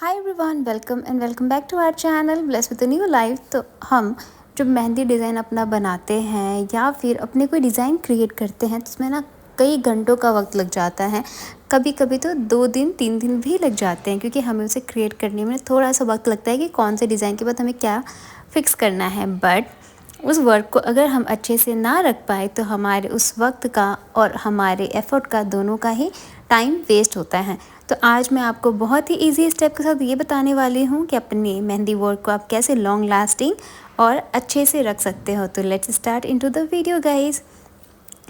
Hi everyone, welcome back to our channel bless with new life. तो हम जब mehndi design अपना बनाते हैं या फिर अपने कोई डिज़ाइन क्रिएट करते हैं तो उसमें ना कई घंटों का वक्त लग जाता है। कभी कभी तो 2 दिन 3 दिन भी लग जाते हैं, क्योंकि हमें उसे क्रिएट करने में थोड़ा सा वक्त लगता है कि कौन से डिज़ाइन के बाद हमें क्या फ़िक्स करना है। बट उस वर्क को अगर हम अच्छे से ना रख पाए तो हमारे उस वक्त का और हमारे एफ़र्ट का दोनों का ही टाइम वेस्ट होता है। तो आज मैं आपको बहुत ही इजी स्टेप के साथ ये बताने वाली हूँ कि अपनी मेहंदी वर्क को आप कैसे लॉन्ग लास्टिंग और अच्छे से रख सकते हो। तो let's start into the video guys.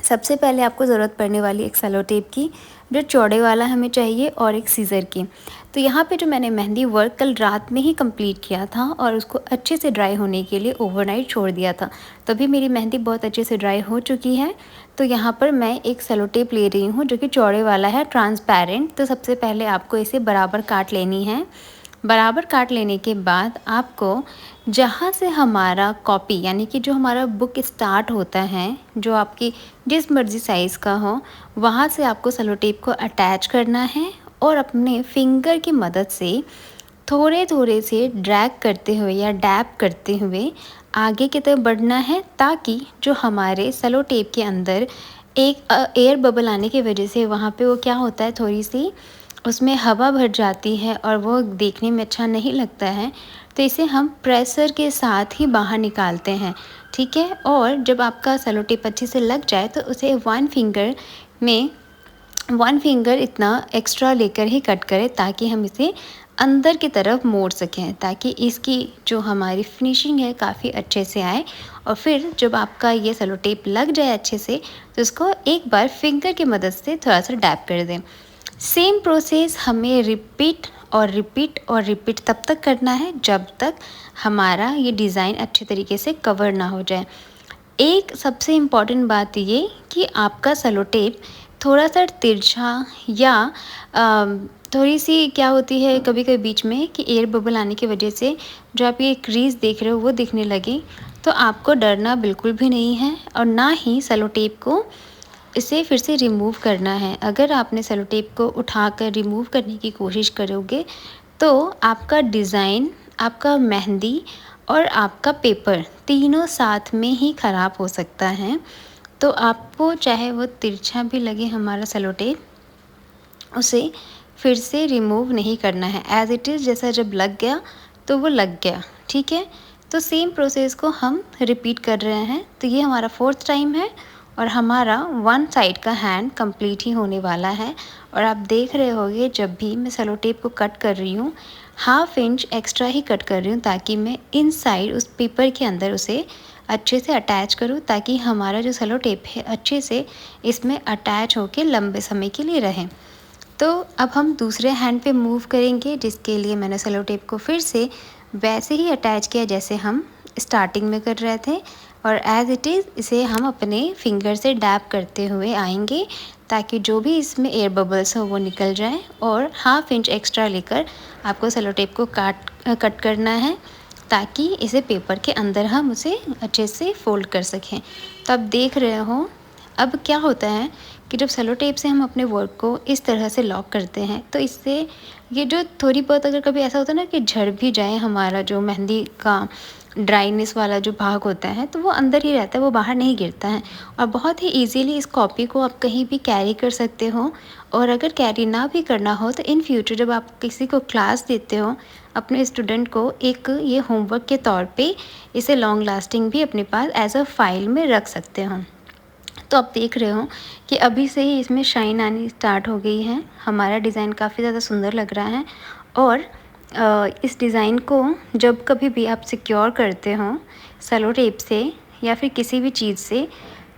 सबसे पहले आपको ज़रूरत पड़ने वाली एक सेलो टेप की, जो चौड़े वाला हमें चाहिए, और एक सीज़र की। तो यहाँ पे जो मैंने मेहंदी वर्क कल रात में ही कंप्लीट किया था और उसको अच्छे से ड्राई होने के लिए ओवरनाइट छोड़ दिया था, तभी मेरी मेहंदी बहुत अच्छे से ड्राई हो चुकी है। तो यहाँ पर मैं एक सेलो टेप ले रही हूँ जो कि चौड़े वाला है, ट्रांसपेरेंट। तो सबसे पहले आपको इसे बराबर काट लेनी है। बराबर काट लेने के बाद आपको जहाँ से हमारा कॉपी यानी कि जो हमारा बुक स्टार्ट होता है, जो आपकी जिस मर्ज़ी साइज़ का हो, वहाँ से आपको सेलो टेप को अटैच करना है और अपने फिंगर की मदद से थोड़े थोड़े से ड्रैग करते हुए या डैप करते हुए आगे की तरफ बढ़ना है, ताकि जो हमारे सेलो टेप के अंदर एक एयर बबल आने की वजह से वहाँ पे वो क्या होता है, थोड़ी सी उसमें हवा भर जाती है और वो देखने में अच्छा नहीं लगता है। तो इसे हम प्रेशर के साथ ही बाहर निकालते हैं, ठीक है। और जब आपका सेलो टेप अच्छे से लग जाए तो उसे वन फिंगर इतना एक्स्ट्रा लेकर ही कट करें, ताकि हम इसे अंदर की तरफ मोड़ सकें, ताकि इसकी जो हमारी फिनिशिंग है काफ़ी अच्छे से आए। और फिर जब आपका ये सेलो टेप लग जाए अच्छे से तो इसको एक बार फिंगर की मदद से थोड़ा सा डैप कर दें। सेम प्रोसेस हमें रिपीट और रिपीट तब तक करना है जब तक हमारा ये डिज़ाइन अच्छे तरीके से कवर ना हो जाए। एक सबसे इम्पॉर्टेंट बात ये कि आपका सेलो टेप थोड़ा सा तिरछा या थोड़ी सी क्या होती है कभी कभी बीच में कि एयर बबल आने की वजह से जो आप ये क्रीज देख रहे हो वो दिखने लगे, तो आपको डरना बिल्कुल भी नहीं है और ना ही सेलो टेप को इसे फिर से रिमूव करना है। अगर आपने सेलो टेप को उठाकर रिमूव करने की कोशिश करोगे तो आपका डिज़ाइन, आपका मेहंदी और आपका पेपर तीनों साथ में ही ख़राब हो सकता है। तो आपको चाहे वो तिरछा भी लगे हमारा सेलो टेप, उसे फिर से रिमूव नहीं करना है। एज़ इट इज़ जैसा जब लग गया तो वो लग गया, ठीक है। तो सेम प्रोसेस को हम रिपीट कर रहे हैं। तो ये हमारा 4th टाइम है और हमारा वन साइड का हैंड कंप्लीट ही होने वाला है। और आप देख रहे होंगे जब भी मैं सेलो टेप को कट कर रही हूँ, 1/2 इंच एक्स्ट्रा ही कट कर रही हूँ, ताकि मैं इनसाइड उस पेपर के अंदर उसे अच्छे से अटैच करूँ, ताकि हमारा जो सेलो टेप है अच्छे से इसमें अटैच होकर लंबे समय के लिए रहे। तो अब हम दूसरे हैंड पे मूव करेंगे, जिसके लिए मैंने सेलो टेप को फिर से वैसे ही अटैच किया जैसे हम स्टार्टिंग में कर रहे थे। और एज़ इट इज़ इसे हम अपने फिंगर से डैप करते हुए आएंगे, ताकि जो भी इसमें एयर बबल्स हो वो निकल जाए। और 1/2 इंच एक्स्ट्रा लेकर आपको सेलो टेप को कट करना है, ताकि इसे पेपर के अंदर हम उसे अच्छे से फोल्ड कर सकें। तो आप देख रहे हो अब क्या होता है कि जब सेलो टेप से हम अपने वर्क को इस तरह से लॉक करते हैं तो इससे ये जो थोड़ी बहुत अगर कभी ऐसा होता है ना कि झड़ भी जाए हमारा जो मेहंदी का ड्राइनेस वाला जो भाग होता है, तो वो अंदर ही रहता है, वो बाहर नहीं गिरता है। और बहुत ही इजीली इस कॉपी को आप कहीं भी कैरी कर सकते हो। और अगर कैरी ना भी करना हो तो इन फ्यूचर जब आप किसी को क्लास देते हो अपने स्टूडेंट को, एक ये होमवर्क के तौर पे इसे लॉन्ग लास्टिंग भी अपने पास एज अ फाइल में रख सकते हो। तो आप देख रहे हो कि अभी से ही इसमें शाइन आनी स्टार्ट हो गई है। हमारा डिज़ाइन काफ़ी ज़्यादा सुंदर लग रहा है। और इस डिज़ाइन को जब कभी भी आप सिक्योर करते हो सेलो टेप से या फिर किसी भी चीज़ से,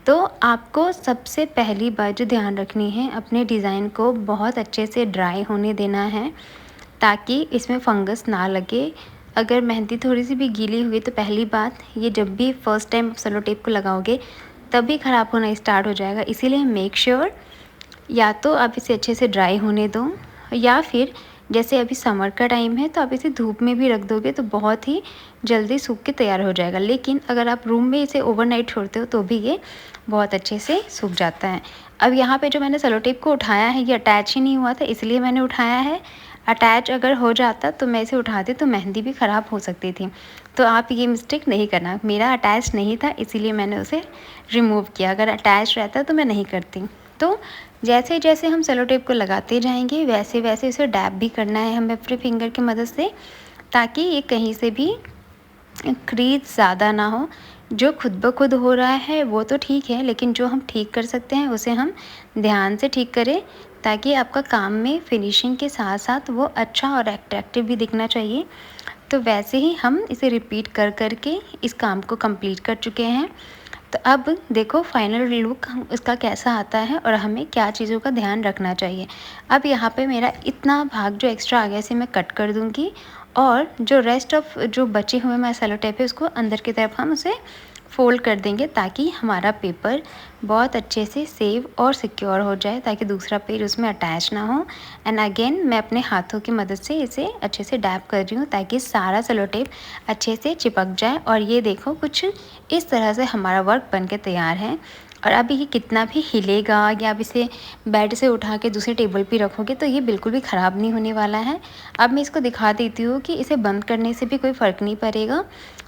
तो आपको सबसे पहली बात जो ध्यान रखनी है, अपने डिज़ाइन को बहुत अच्छे से ड्राई होने देना है, ताकि इसमें फंगस ना लगे। अगर मेहंदी थोड़ी सी भी गीली हुई तो पहली बात ये जब भी फर्स्ट टाइम सेलो टेप को लगाओगे तभी ख़राब होना स्टार्ट हो जाएगा। इसीलिए मेक श्योर या तो आप इसे अच्छे से ड्राई होने दो, या फिर जैसे अभी समर का टाइम है तो आप इसे धूप में भी रख दोगे तो बहुत ही जल्दी सूख के तैयार हो जाएगा। लेकिन अगर आप रूम में इसे ओवरनाइट छोड़ते हो तो भी ये बहुत अच्छे से सूख जाता है। अब यहाँ पे जो मैंने सेलो टेप को उठाया है ये अटैच ही नहीं हुआ था, इसलिए मैंने उठाया है। अटैच अगर हो जाता तो मैं इसे उठाती तो मेहंदी भी ख़राब हो सकती थी। तो आप ये मिस्टेक नहीं करना। मेरा अटैच नहीं था इसीलिए मैंने उसे रिमूव किया, अगर अटैच रहता तो मैं नहीं करती। तो जैसे-जैसे हम सेलो टेप को लगाते जाएंगे वैसे-वैसे इसे डैब भी करना है हमें अपने फिंगर की मदद से, ताकि ये कहीं से भी क्रीज ज़्यादा ना हो। जो खुद ब खुद हो रहा है वो तो ठीक है, लेकिन जो हम ठीक कर सकते हैं उसे हम ध्यान से ठीक करें, ताकि आपका काम में फिनिशिंग के साथ साथ वो अच्छा और अट्रैक्टिव भी दिखना चाहिए। तो वैसे ही हम इसे रिपीट कर कर के इस काम को कंप्लीट कर चुके हैं। तो अब देखो फाइनल लुक इसका कैसा आता है और हमें क्या चीज़ों का ध्यान रखना चाहिए। अब यहाँ पे मेरा इतना भाग जो एक्स्ट्रा आ गया इसे मैं कट कर दूँगी, और जो रेस्ट ऑफ जो बचे हुए हमारे सेलो टेप है उसको अंदर की तरफ हम उसे फ़ोल्ड कर देंगे, ताकि हमारा पेपर बहुत अच्छे से सेव और सिक्योर हो जाए, ताकि दूसरा पेज उसमें अटैच ना हो। एंड अगेन मैं अपने हाथों की मदद से इसे अच्छे से डैप कर रही हूँ, ताकि सारा सेलो टेप अच्छे से चिपक जाए। और ये देखो कुछ इस तरह से हमारा वर्क बन के तैयार है। और अब ये कितना भी हिलेगा या आप इसे बेड से उठा के दूसरे टेबल पे रखोगे तो ये बिल्कुल भी ख़राब नहीं होने वाला है। अब मैं इसको दिखा देती हूँ कि इसे बंद करने से भी कोई फ़र्क नहीं पड़ेगा।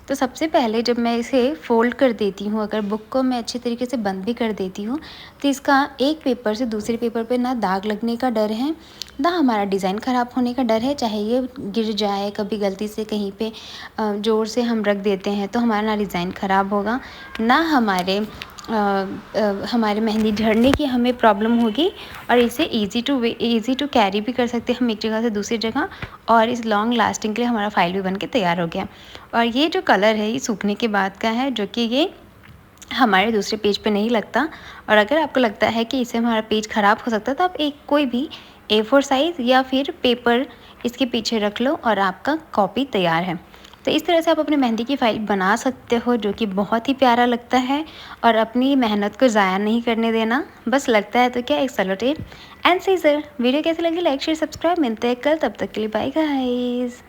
तो सबसे पहले जब मैं इसे फ़ोल्ड कर देती हूँ, अगर बुक को मैं अच्छी तरीके से बंद भी कर देती हूँ, तो इसका एक पेपर से दूसरे पेपर पे ना दाग लगने का डर है, ना हमारा डिज़ाइन ख़राब होने का डर है। चाहे ये गिर जाए कभी गलती से कहीं पे ज़ोर से हम रख देते हैं तो हमारा ना डिज़ाइन ख़राब होगा, ना हमारे मेहंदी झड़ने की हमें प्रॉब्लम होगी। और इसे ईज़ी टू कैरी भी कर सकते हैं हम एक जगह से दूसरी जगह। और इस लॉन्ग लास्टिंग के लिए हमारा फ़ाइल भी बन के तैयार हो गया। और ये जो कलर है ये सूखने के बाद का है, जो कि ये हमारे दूसरे पेज पे नहीं लगता। और अगर आपको लगता है कि इससे हमारा पेज ख़राब हो सकता है तो आप एक कोई भी A4 साइज़ या फिर पेपर इसके पीछे रख लो और आपका कॉपी तैयार है। तो इस तरह से आप अपनी मेहंदी की फ़ाइल बना सकते हो, जो कि बहुत ही प्यारा लगता है। और अपनी मेहनत को ज़ाया नहीं करने देना, बस लगता है तो क्या, एक cello tape and scissor. Video कैसी लगी लाइक शेयर सब्सक्राइब, मिलते हैं कल, तब तक के लिए बाय गाइस।